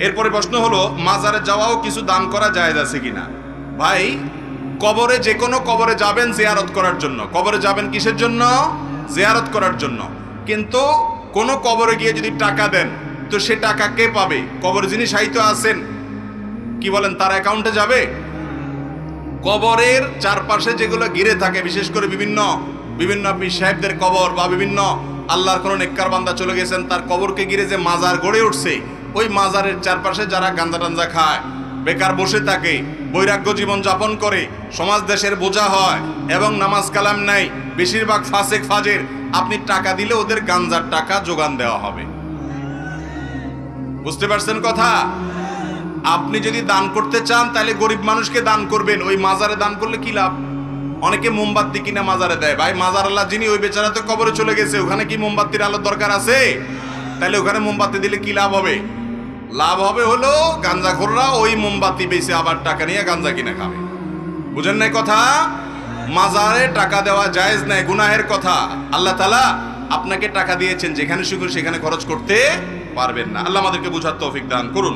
এরপরে প্রশ্ন হলো মাজারে যাওয়াও কিছু দান করা জায়েজ আছে কিনা। ভাই, কবরে, যে কোনো কবরে যাবেন জিয়ারত করার জন্য। কবরে যাবেন কিসের জন্য? জিয়ারত করার জন্য। কিন্তু কোন কবরে গিয়ে যদি টাকা দেন, তো সে টাকা কে পাবে? কবরে যিনি সাহিত্য আছেন, কি বলেন, তার অ্যাকাউন্টে যাবে? কবরের চারপাশে যেগুলো ঘিরে থাকে, বিশেষ করে বিভিন্ন পীর সাহেবদের কবর বা বিভিন্ন আল্লাহর কোন নেককার বান্দা চলে গেছেন, তার কবরকে ঘিরে যে মাজার গড়ে উঠছে, ওই মাজারের চারপাশে যারা গাঞ্জা টাঞ্জা খায়, বেকার বসে থাকে, বৈরাগ্য জীবন যাপন করে, সমাজ দেশের বোঝা হয় এবং নামাজ কালাম নাই, বেশিরভাগ ফাসেক ফাজের, আপনি টাকা দিলে ওদের গাঞ্জার টাকা যোগান দেওয়া হবে। বুঝতে পারছেন কথা? আপনি যদি দান করতে চান তাহলে গরিব মানুষকে দান করবেন, ওই মাজারে দান করলে কি লাভ? অনেকে মোমবাতি কিনা মাজারে দেয়। ভাই, মাজার আল্লাহ যিনি, ওই বেচারা তো কবরে চলে গেছে, ওখানে কি মোমবাতির আলোর দরকার আছে? তাহলে ওখানে মোমবাতি দিলে কি লাভ হবে? লাভ হবে হলো গাঞ্জাখোররা ওই মোমবাতি বেচে আবার টাকা নিয়ে গাঞ্জা কিনে খাবে। বুঝেন নাই কথা? মাজারে টাকা দেওয়া জায়েজ নাই, গুনাহের কথা। আল্লাহ তাআলা আপনাকে টাকা দিয়েছেন, যেখানে সুখ সেখানে খরচ করতে পারবেন না। আল্লাহ আমাদেরকে বুঝার তৌফিক দান করুন।